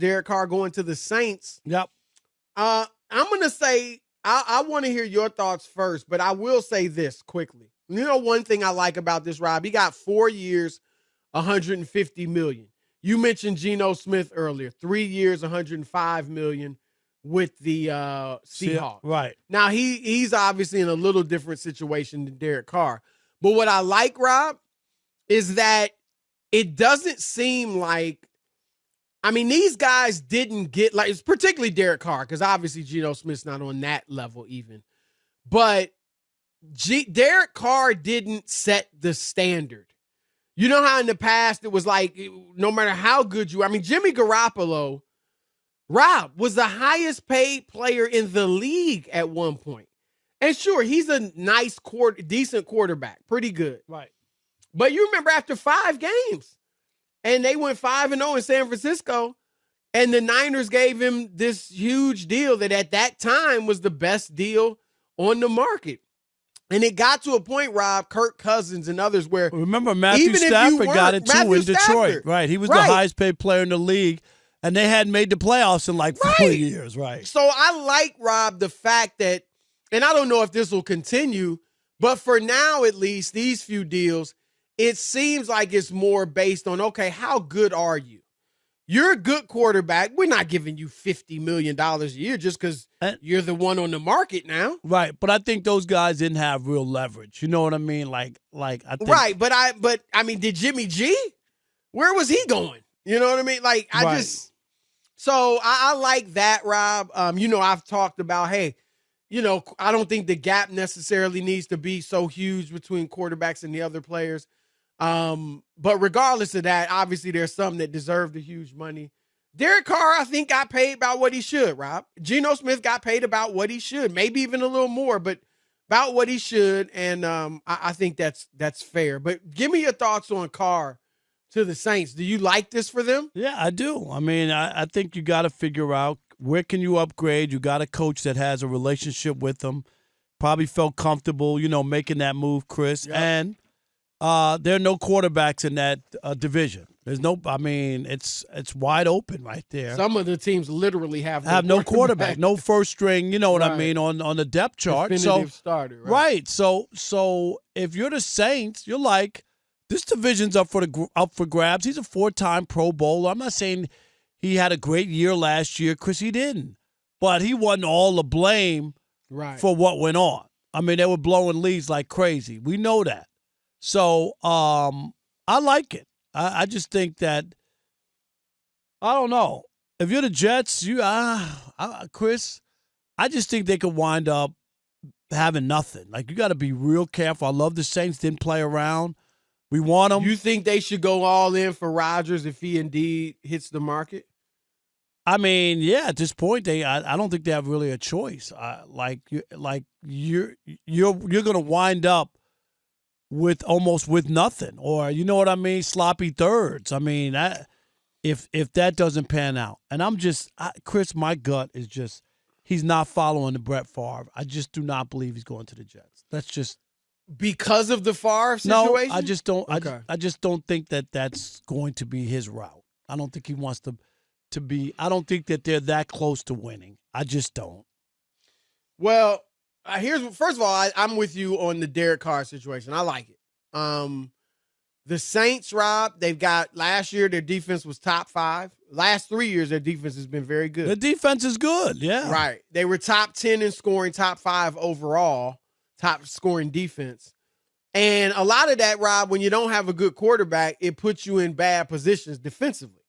Derek Carr going to the Saints. Yep. I'm going to say, I want to hear your thoughts first, but I will say this quickly. You know, one thing I like about this, Rob, he got 4 years, $150 million. You mentioned Geno Smith earlier, 3 years, $105 million with the Seahawks. Right. Now, he's obviously in a little different situation than Derek Carr. But what I like, Rob, is that it doesn't seem like, I mean, these guys didn't get, like, it's particularly Derek Carr, because obviously Geno Smith's not on that level even. But Derek Carr didn't set the standard. You know how in the past it was like, no matter how good you are, I mean, Jimmy Garoppolo, Rob, was the highest paid player in the league at one point. And sure, he's a nice, decent quarterback, pretty good. Right. But you remember after 5 games, and they went 5-0 in San Francisco, and the Niners gave him this huge deal that at that time was the best deal on the market. And it got to a point, Rob, Kirk Cousins and others, where remember Matthew Stafford got it too in Detroit. Right. He was the highest paid player in the league, and they hadn't made the playoffs in like 4 years. Right. So I like, Rob, the fact that, and I don't know if this will continue, but for now at least, these few deals, it seems like it's more based on, okay, how good are you? You're a good quarterback. We're not giving you $50 million a year just because you're the one on the market now. Right, but I think those guys didn't have real leverage. You know what I mean? Like I think. Right, but I mean, did Jimmy G? Where was he going? You know what I mean? Like so I like that, Rob. You know, I've talked about, hey, you know, I don't think the gap necessarily needs to be so huge between quarterbacks and the other players. But regardless of that, obviously there's some that deserve the huge money. Derek Carr, I think, got paid about what he should, Rob. Geno Smith got paid about what he should, maybe even a little more, but about what he should. And I think that's fair. But give me your thoughts on Carr to the Saints. Do you like this for them? Yeah, I do. I mean, I think you got to figure out where can you upgrade. You got a coach that has a relationship with them, probably felt comfortable, you know, making that move, Chris. Yep. And there are no quarterbacks in that division. There's no. I mean, it's wide open right there. Some of the teams literally have no quarterback, no first string. You know what I mean on the depth chart. Definitive starter. Right. So if you're the Saints, you're like, this division's up for grabs. He's a 4-time Pro Bowler. I'm not saying he had a great year last year, because he didn't, but he wasn't all the blame for what went on. I mean, they were blowing leads like crazy. We know that. So I like it. I just think that, I don't know. If you're the Jets, Chris, I just think they could wind up having nothing. Like, you got to be real careful. I love the Saints didn't play around. We want them. You think they should go all in for Rodgers if he indeed hits the market? I mean, yeah. At this point, I don't think they have really a choice. You're going to wind up with nothing, or you know what I mean, sloppy thirds. I mean, if that doesn't pan out, and Chris, my gut is just he's not following the Brett Favre. I just do not believe he's going to the Jets. That's just because of the Favre situation. No, I just don't. Okay. I just don't think that's going to be his route. I don't think he wants to be. I don't think that they're that close to winning. I just don't. Well. First of all, I'm with you on the Derek Carr situation. I like it. The Saints, Rob, they've got last year their defense was top 5. Last 3 years their defense has been very good. The defense is good, yeah. Right. They were top 10 in scoring, top 5 overall, top scoring defense. And a lot of that, Rob, when you don't have a good quarterback, it puts you in bad positions defensively.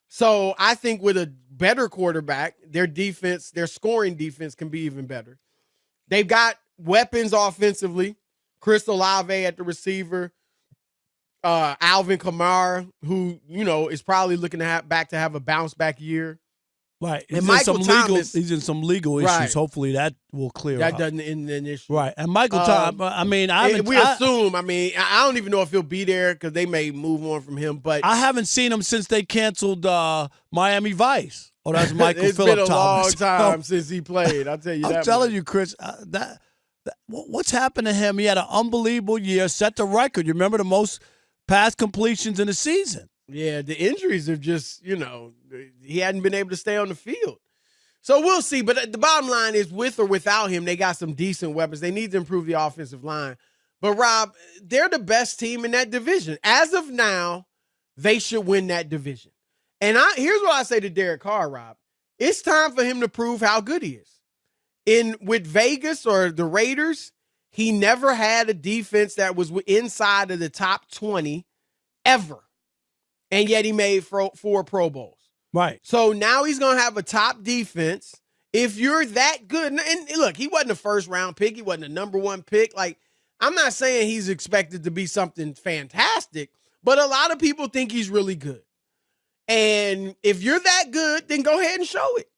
So I think with a better quarterback, their defense, their scoring defense can be even better. They've got weapons offensively. Chris Olave at the receiver. Alvin Kamara, who, you know, is probably looking to have a bounce-back year. Right. And Michael Thomas. He's in some legal issues. Hopefully that will clear up. That doesn't end an issue. Right. And Michael Thomas, I mean, I don't even know if he'll be there because they may move on from him. But I haven't seen him since they canceled Miami Vice. Oh, that's Michael It's Phillip been a Thomas. long time since he played. I'll tell you that. I'm telling you, Chris, what's happened to him? He had an unbelievable year, set the record. You remember the most pass completions in the season. Yeah, the injuries have just, he hadn't been able to stay on the field. So we'll see. But the bottom line is, with or without him, they got some decent weapons. They need to improve the offensive line. But, Rob, they're the best team in that division. As of now, they should win that division. And here's what I say to Derek Carr, Rob. It's time for him to prove how good he is. With Vegas or the Raiders, he never had a defense that was inside of the top 20 ever. And yet he made 4 Pro Bowls. Right. So now he's going to have a top defense. If you're that good, and look, he wasn't a first-round pick. He wasn't a number 1 pick. Like, I'm not saying he's expected to be something fantastic, but a lot of people think he's really good. And if you're that good, then go ahead and show it.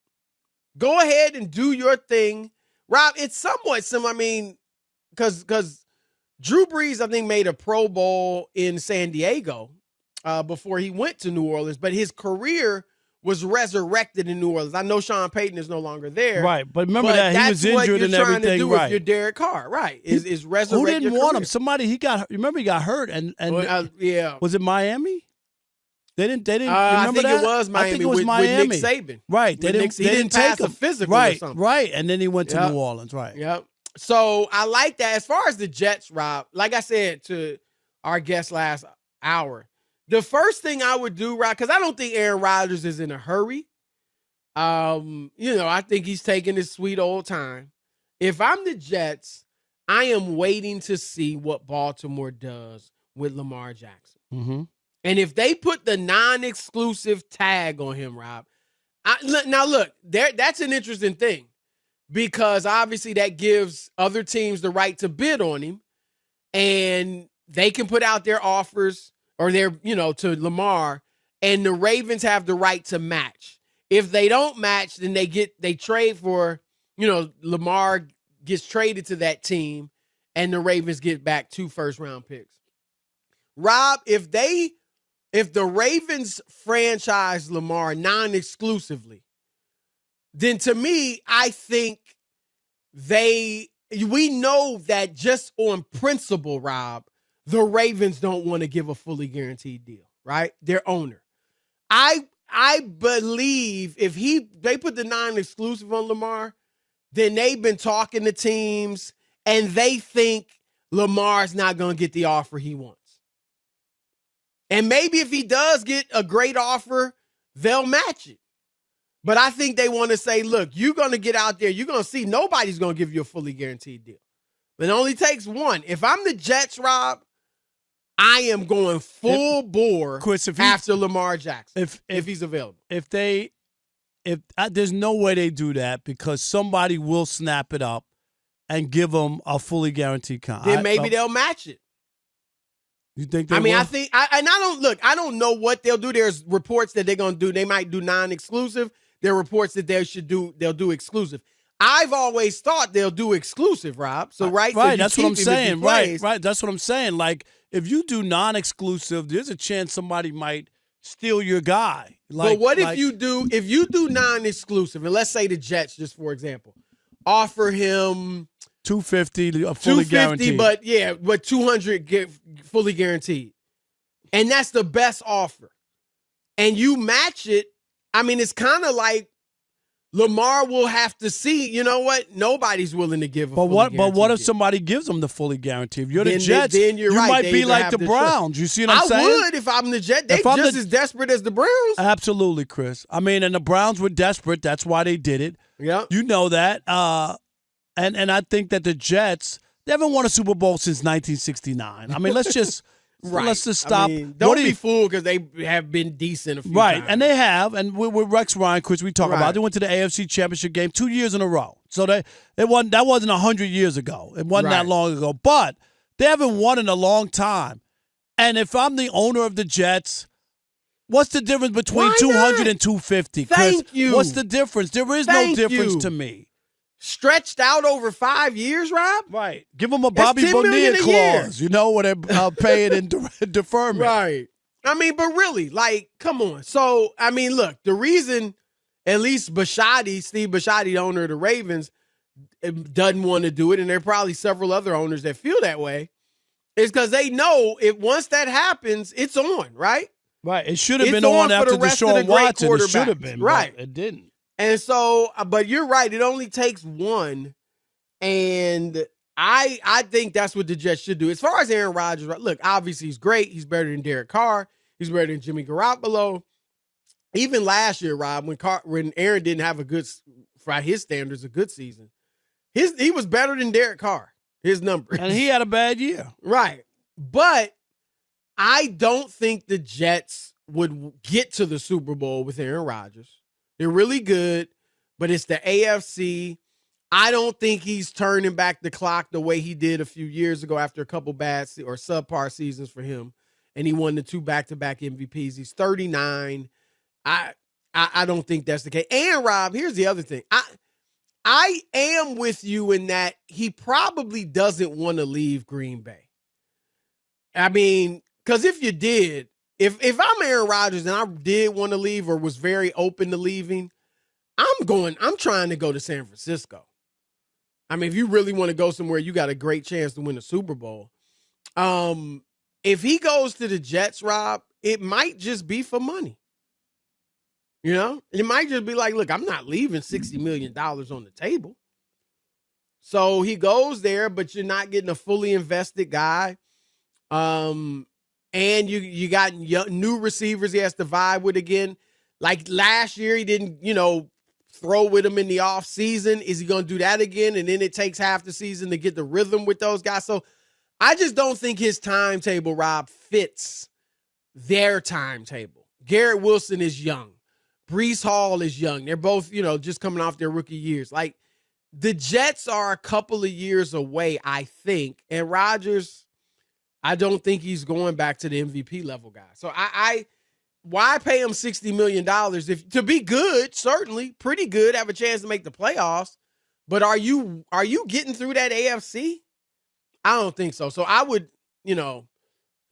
Go ahead and do your thing. Rob, it's somewhat similar. I mean, because Drew Brees, I think, made a Pro Bowl in San Diego before he went to New Orleans, but his career was resurrected in New Orleans. I know Sean Payton is no longer there. Right, but remember that he was injured and everything. That's what you're trying to do with your Derek Carr, right, is resurrect Who didn't your want career. him? Somebody, he got hurt, and yeah. Was it Miami? They didn't remember I think that? it was Miami, I think it was Miami. With Nick Saban. Right. He didn't pass a physical or something. Right, and then he went to New Orleans, right. Yep. So I like that. As far as the Jets, Rob, like I said to our guest last hour, the first thing I would do, Rob, because I don't think Aaron Rodgers is in a hurry. I think he's taking his sweet old time. If I'm the Jets, I am waiting to see what Baltimore does with Lamar Jackson. Mm-hmm. And if they put the non-exclusive tag on him, Rob, now look, that's an interesting thing, because obviously that gives other teams the right to bid on him, and they can put out their offers or to Lamar, and the Ravens have the right to match. If they don't match, then they trade for, Lamar gets traded to that team, and the Ravens get back 2 first-round picks. Rob, if the Ravens franchise Lamar non-exclusively, then to me, I think we know that just on principle, Rob, the Ravens don't want to give a fully guaranteed deal, right? Their owner. I believe if they put the non-exclusive on Lamar, then they've been talking to teams and they think Lamar's not going to get the offer he wants. And maybe if he does get a great offer, they'll match it. But I think they want to say, look, you're going to get out there. You're going to see nobody's going to give you a fully guaranteed deal. But it only takes one. If I'm the Jets, Rob, I am going full bore after Lamar Jackson if he's available. If there's no way they do that, because somebody will snap it up and give them a fully guaranteed contract. Then maybe they'll match it. You think they will? I don't know what they'll do. There's reports that they're going to do. They might do non-exclusive. There are reports that they'll do exclusive. I've always thought they'll do exclusive, Rob. So right, so that's what I'm saying. Right, that's what I'm saying. Like, if you do non-exclusive, there's a chance somebody might steal your guy. But what if you do non-exclusive, and let's say the Jets, just for example, offer him $250, a fully guaranteed. but $200 fully guaranteed, and that's the best offer, and you match it. I mean, it's kind of like Lamar will have to see, you know what? Nobody's willing to give a fully guaranteed But what if deal. somebody gives them the fully guaranteed? If you're the Then Jets, you're right. might They be either like have the to Browns. You see what I'm saying? I would if I'm the Jets. They're just as desperate as the Browns. Absolutely, Chris. I mean, and the Browns were desperate. That's why they did it. Yeah. You know that. And I think that the Jets, they haven't won a Super Bowl since 1969. I mean, let's just Right. let's just stop. I mean, don't be fooled, because they have been decent a few times. And they have. And with Rex Ryan, Chris, we talk about, they went to the AFC Championship game 2 years in a row. So that wasn't 100 years ago. It wasn't that long ago. But they haven't won in a long time. And if I'm the owner of the Jets, what's the difference between 200 and 250, Chris? Thank you. What's the difference? There is no difference to me. Stretched out over 5 years, Rob? Right. Give them a Bobby Bonilla clause, where they're paying in deferment. Right. I mean, but really, come on. So, I mean, look, the reason at least Steve Bisciotti, the owner of the Ravens, doesn't want to do it, and there are probably several other owners that feel that way, is because they know once that happens, it's on, right? Right. It should have It's been on for after the rest of the Deshaun great Watson. It should have quarterbacks. been. Right. But it didn't. And so, but you're right. It only takes one. And I think that's what the Jets should do. As far as Aaron Rodgers, look, obviously he's great. He's better than Derek Carr. He's better than Jimmy Garoppolo. Even last year, Rob, when Aaron didn't have by his standards, a good season, he was better than Derek Carr, his numbers. And he had a bad year. Right. But I don't think the Jets would get to the Super Bowl with Aaron Rodgers. They're really good, but it's the AFC. I don't think he's turning back the clock the way he did a few years ago after a couple bad or subpar seasons for him, and he won the 2 back-to-back MVPs. He's 39. I don't think that's the case. And, Rob, here's the other thing. I am with you in that he probably doesn't want to leave Green Bay. I mean, because if you did, if I'm Aaron Rodgers and I did want to leave or was very open to leaving, I'm trying to go to San Francisco. I mean, if you really want to go somewhere, you got a great chance to win a Super Bowl. If he goes to the Jets, Rob, it might just be for money. You know, it might just be like, look, I'm not leaving $60 million on the table. So he goes there, but you're not getting a fully invested guy. And you got new receivers he has to vibe with again. Like last year, he didn't, throw with him in the offseason. Is he going to do that again? And then it takes half the season to get the rhythm with those guys. So I just don't think his timetable, Rob, fits their timetable. Garrett Wilson is young. Breece Hall is young. They're both, just coming off their rookie years. Like, the Jets are a couple of years away, I think. And Rodgers, I don't think he's going back to the MVP level guy. So why pay him $60 million if to be good, certainly pretty good, have a chance to make the playoffs. But are you getting through that AFC? I don't think so. So I would,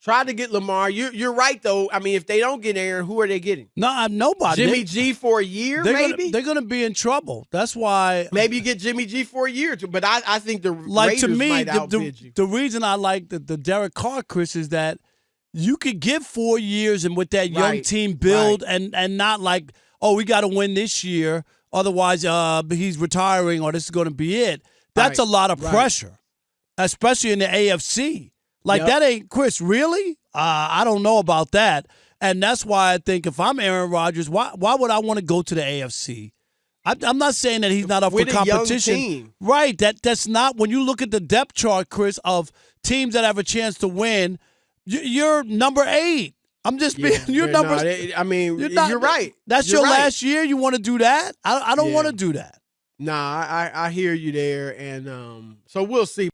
try to get Lamar. You're right, though. I mean, if they don't get Aaron, who are they getting? No, nobody. Jimmy G for a year, maybe? They're going to be in trouble. That's why. Maybe you get Jimmy G for a year, too. But I think the Raiders might outbid you. The reason I like the Derek Carr, Chris, is that you could give 4 years and with that young team build and not like, oh, we got to win this year. Otherwise, he's retiring or this is going to be it. That's a lot of pressure, especially in the AFC. Like, that ain't, Chris, really? I don't know about that. And that's why I think if I'm Aaron Rodgers, why would I want to go to the AFC? I'm not saying that he's not up for competition. Young team. Right. That's not, when you look at the depth chart, Chris, of teams that have a chance to win, you're number 8. I'm just being, you're number. You're right. That's your last year. You want to do that? I don't want to do that. Nah, I hear you there. And so we'll see.